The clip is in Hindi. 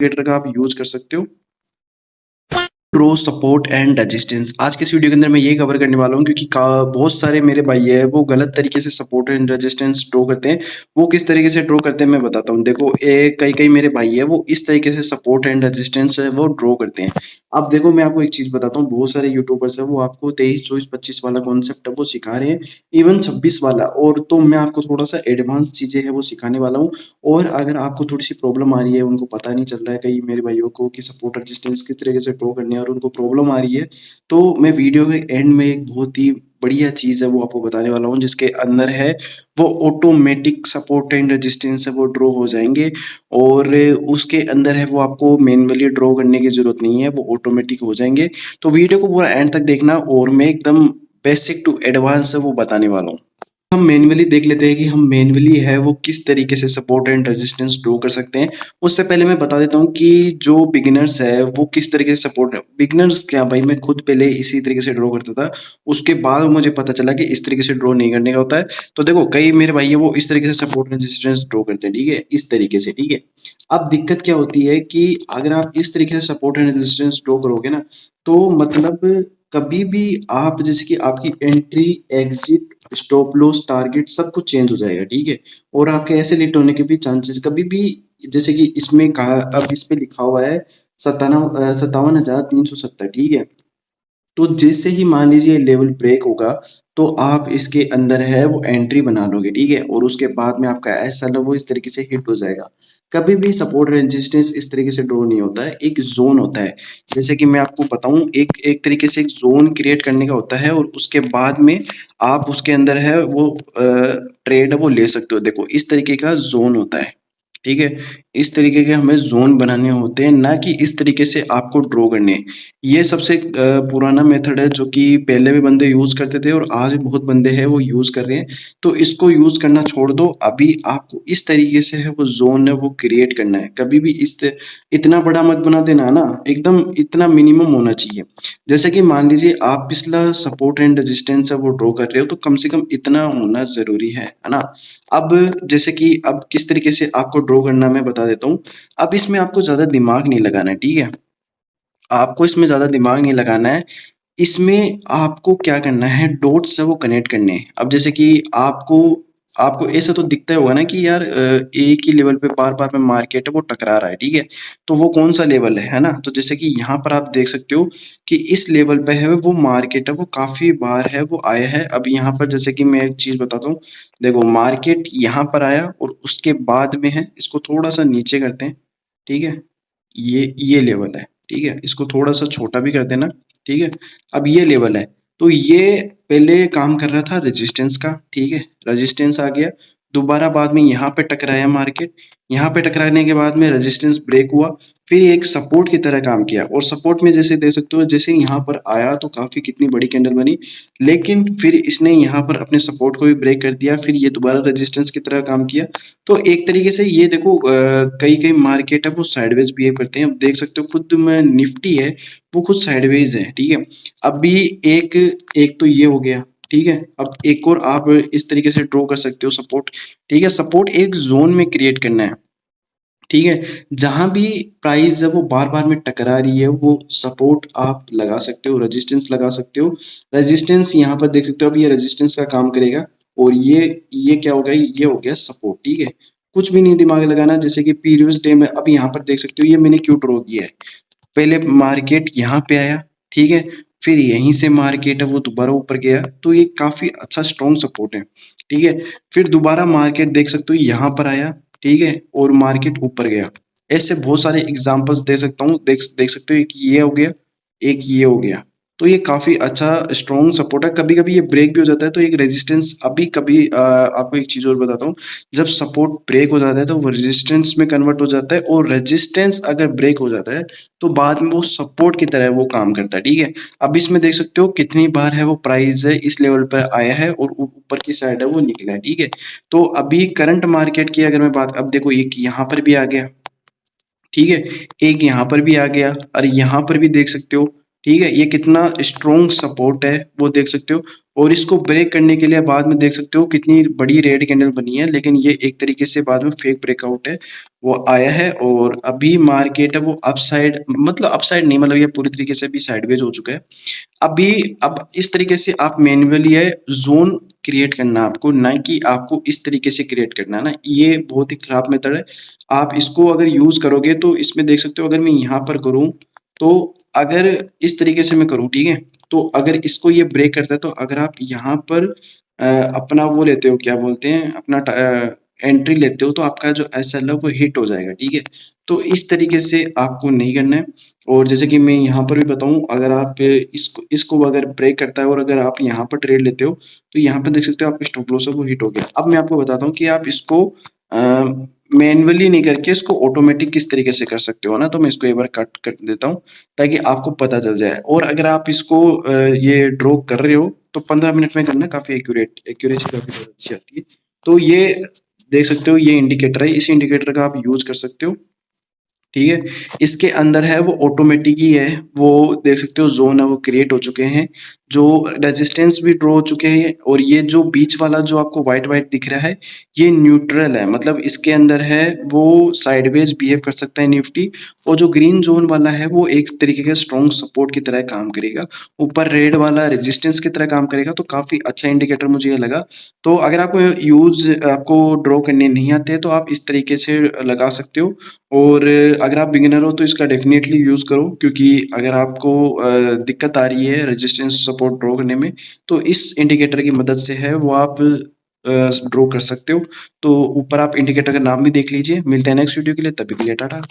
इंडिकेटर का आप यूज कर सकते हो। ड्रो सपोर्ट एंड रेजिस्टेंस आज के इस वीडियो के अंदर मैं ये कवर करने वाला हूँ क्योंकि बहुत सारे मेरे भाई है वो गलत तरीके से सपोर्ट एंड रेजिस्टेंस ड्रॉ करते हैं। वो किस तरीके से ड्रॉ करते हैं मैं बताता हूँ। देखो कई कई मेरे भाई है वो इस तरीके से सपोर्ट एंड रेजिस्टेंस है वो ड्रॉ करते हैं। अब देखो मैं आपको एक चीज बताता हूँ, बहुत सारे यूट्यूबर्स है वो आपको 23 24 25 वाला कॉन्सेप्ट है वो सिखा रहे हैं, इवन 26 वाला। और तो मैं आपको थोड़ा सा एडवांस चीजें है वो सिखाने वाला हूँ। और अगर आपको थोड़ी सी प्रॉब्लम आ रही है, उनको पता नहीं चल रहा है कई मेरे भाइयों को कि सपोर्ट रेजिस्टेंस किस तरीके से ड्रॉ करने हैं और उनको प्रॉब्लम आ रही है, तो मैं वीडियो के एंड में एक बहुत ही बढ़िया चीज है वो आपको बताने वाला हूँ जिसके अंदर है वो ऑटोमेटिक सपोर्ट एंड रेजिस्टेंस है वो ड्रॉ हो जाएंगे। और उसके अंदर है वो आपको मैन्युअली ड्रॉ करने की जरूरत नहीं है, वो ऑटोमेटिक हो जाएंगे। तो वीडियो को पूरा एंड तक देखना और मैं एकदम बेसिक टू एडवांस है वो बताने वाला हूँ। हम मैन्युअली देख लेते हैं कि हम मैन्युअली है वो किस तरीके से सपोर्ट एंड रेजिस्टेंस ड्रॉ कर सकते हैं। उससे पहले मैं बता देता हूँ कि जो बिगिनर्स है वो किस तरीके से सपोर्ट, बिगिनर्स क्या भाई, मैं खुद पहले इसी तरीके से ड्रॉ करता था। उसके बाद मुझे पता चला कि इस तरीके से ड्रॉ नहीं करने का होता है। तो देखो कई मेरे भाई है वो इस तरीके से सपोर्ट रेजिस्टेंस ड्रॉ करते हैं, ठीक है, इस तरीके से, ठीक है। अब दिक्कत क्या होती है कि अगर आप इस तरीके से सपोर्ट एंड रेजिस्टेंस ड्रॉ करोगे ना, तो मतलब कभी भी आप जैसे कि आपकी entry, exit, stop loss, target सब कुछ चेंज हो जाएगा, ठीक है। और आपके ऐसे लेट होने के भी चांसेस कभी भी, जैसे कि इसमें कहा, अब इस पे लिखा हुआ है 57,370, ठीक है। तो जैसे ही मान लीजिए लेवल ब्रेक होगा, तो आप इसके अंदर है वो एंट्री बना लोगे, ठीक है। और उसके बाद में आपका ऐसा लो वो इस तरीके से हिट हो जाएगा। कभी भी सपोर्ट रेजिस्टेंस इस तरीके से ड्रॉ नहीं होता है, एक जोन होता है। जैसे कि मैं आपको बताऊं, एक एक तरीके से एक जोन क्रिएट करने का होता है और उसके बाद में आप उसके अंदर है वो ट्रेड है वो ले सकते हो। देखो इस तरीके का जोन होता है, ठीक है। इस तरीके के हमें जोन बनाने होते हैं, ना कि इस तरीके से आपको ड्रॉ करने हैं। ये सबसे पुराना मेथड है जो कि पहले भी बंदे यूज करते थे और आज भी बहुत बंदे हैं वो यूज कर रहे हैं। तो इसको यूज करना छोड़ दो, अभी आपको इस तरीके से है वो जोन है वो क्रिएट करना है। कभी भी इतना बड़ा मत बना देना ना, एकदम इतना मिनिमम होना चाहिए। जैसे कि मान लीजिए आप पिछला सपोर्ट एंड रेजिस्टेंस है वो ड्रॉ कर रहे हो, तो कम से कम इतना होना जरूरी है ना। अब जैसे कि अब किस तरीके से आपको ड्रॉ करना मैं बता देता हूँ। अब इसमें आपको ज्यादा दिमाग नहीं लगाना है, ठीक है। आपको इसमें ज्यादा दिमाग नहीं लगाना है। इसमें आपको क्या करना है, डॉट्स से वो कनेक्ट करने हैं। अब जैसे कि आपको आपको ऐसा तो दिखता होगा ना कि यार एक ही लेवल पे बार बार में मार्केट है वो टकरा रहा है, ठीक है। तो वो कौन सा लेवल है ना। तो जैसे कि यहाँ पर आप देख सकते हो कि इस लेवल पे है वो मार्केट है वो काफी बार है वो आया है। अब यहाँ पर जैसे कि मैं एक चीज बताता हूँ, देखो मार्केट यहाँ पर आया और उसके बाद में है, इसको थोड़ा सा नीचे करते हैं, ठीक है। ये लेवल है, ठीक है, इसको थोड़ा सा छोटा भी कर देना, ठीक है। अब ये लेवल है, तो ये पहले काम कर रहा था रेजिस्टेंस का, ठीक है। रेजिस्टेंस आ गया, दोबारा बाद में यहाँ पे टकराया मार्केट। यहाँ पे टकराने के बाद में रेजिस्टेंस ब्रेक हुआ, फिर एक सपोर्ट की तरह काम किया। और सपोर्ट में जैसे देख सकते हो, जैसे यहाँ पर आया तो काफी कितनी बड़ी कैंडल बनी, लेकिन फिर इसने यहाँ पर अपने सपोर्ट को भी ब्रेक कर दिया, फिर ये दोबारा रेजिस्टेंस की तरह काम किया। तो एक तरीके से ये देखो कई कई मार्केट है वो साइडवेज बिहेव करते हैं। अब देख सकते हो खुद में निफ्टी है वो खुद साइडवेज है, ठीक है। अभी एक एक तो ये हो गया, ठीक है। अब एक और आप इस तरीके से ड्रॉ कर सकते हो सपोर्ट, ठीक है। सपोर्ट एक जोन में क्रिएट करना है, ठीक है। जहां भी प्राइस जब वो बार बार में टकरा रही है वो सपोर्ट आप लगा सकते हो, रेजिस्टेंस लगा सकते हो। रेजिस्टेंस यहाँ पर देख सकते हो, अब ये रेजिस्टेंस का काम करेगा। और ये क्या हो गया, ये हो गया सपोर्ट, ठीक है। कुछ भी नहीं दिमाग लगाना। जैसे कि प्रीवियस डे में अब यहाँ पर देख सकते हो ये मैंने क्यों ड्रॉ किया है। पहले मार्केट यहाँ पे आया, ठीक है, फिर यहीं से मार्केट है वो दोबारा ऊपर गया, तो ये काफी अच्छा स्ट्रॉन्ग सपोर्ट है, ठीक है। फिर दोबारा मार्केट देख सकते हो यहाँ पर आया, ठीक है, और मार्केट ऊपर गया। ऐसे बहुत सारे एग्जांपल्स दे सकता हूँ, देख देख सकते हो, एक ये हो गया, एक ये हो गया। तो ये काफी अच्छा स्ट्रॉन्ग सपोर्ट है। कभी कभी ये ब्रेक भी हो जाता है तो एक रेजिस्टेंस, अभी कभी आपको एक चीज और बताता हूँ, जब सपोर्ट ब्रेक हो जाता है तो वो रेजिस्टेंस में कन्वर्ट हो जाता है, और रेजिस्टेंस अगर ब्रेक हो जाता है तो बाद में वो सपोर्ट की तरह वो काम करता है, ठीक है। अब इसमें देख सकते हो कितनी बार है वो प्राइस है इस लेवल पर आया है और ऊपर की साइड है वो निकला है, ठीक है। तो अभी करंट मार्केट की अगर मैं बात, अब देखो एक यहाँ पर भी आ गया, ठीक है, एक यहाँ पर भी आ गया, और यहाँ पर भी देख सकते हो ठीक है, ये कितना स्ट्रॉन्ग सपोर्ट है वो देख सकते हो। और इसको ब्रेक करने के लिए बाद में देख सकते हो कितनी बड़ी रेड कैंडल बनी है, लेकिन ये एक तरीके से बाद में फेक ब्रेकआउट है वो आया है। और अभी मार्केट है वो अपसाइड, मतलब अपसाइड नहीं, मतलब ये पूरी तरीके से अभी साइडवेज हो चुका है अभी। अब इस तरीके से आप मैन्युअली है जोन क्रिएट करना आपको, ना कि आपको इस तरीके से क्रिएट करना है ना, ये बहुत ही खराब मेथड है। आप इसको अगर यूज करोगे तो इसमें देख सकते हो, अगर मैं यहाँ पर करूँ तो अगर इस तरीके से मैं करूँ, ठीक है, तो अगर इसको ये ब्रेक करता है तो अगर आप यहाँ पर अपना वो लेते हो, क्या बोलते हैं, अपना एंट्री लेते हो, तो आपका जो एसएल है वो हिट हो जाएगा, ठीक है। तो इस तरीके से आपको नहीं करना है। और जैसे कि मैं यहाँ पर भी बताऊँ, अगर आप इसको इसको अगर ब्रेक करता है और अगर आप यहाँ पर ट्रेड लेते हो तो यहाँ पे देख सकते हो आपका स्टॉप लॉस है वो हिट हो गया। अब मैं आपको बताता हूँ कि आप इसको मैन्युअली नहीं करके इसको ऑटोमेटिक किस तरीके से कर सकते हो ना। तो मैं इसको एक बार कट कर देता हूँ ताकि आपको पता चल जाए। और अगर आप इसको ये ड्रॉ कर रहे हो तो 15 मिनट में करना, काफी एक्यूरेसी काफी बहुत अच्छी आती है। तो ये देख सकते हो, ये इंडिकेटर है, इस इंडिकेटर का आप यूज कर सकते हो, ठीक है। इसके अंदर है वो ऑटोमेटिक ही है, वो देख सकते हो जोन है वो क्रिएट हो चुके हैं, जो रेजिस्टेंस भी ड्रॉ हो चुके हैं। और ये जो बीच वाला जो आपको व्हाइट व्हाइट दिख रहा है ये न्यूट्रल है, मतलब इसके अंदर है वो साइडवेज बिहेव कर सकता है निफ्टी। और जो ग्रीन जोन वाला है वो एक तरीके का स्ट्रॉन्ग सपोर्ट की तरह काम करेगा, ऊपर रेड वाला रेजिस्टेंस की तरह काम करेगा। तो काफी अच्छा इंडिकेटर मुझे ये लगा। तो अगर आपको ड्रॉ करने नहीं आते हैं तो आप इस तरीके से लगा सकते हो। और अगर आप बिगिनर हो तो इसका डेफिनेटली यूज़ करो, क्योंकि अगर आपको दिक्कत आ रही है रेजिस्टेंस सपोर्ट ड्रॉ करने में तो इस इंडिकेटर की मदद से है वो आप ड्रॉ कर सकते हो। तो ऊपर आप इंडिकेटर का नाम भी देख लीजिए। मिलते हैं नेक्स्ट वीडियो के लिए, तभी के लिए टाटा।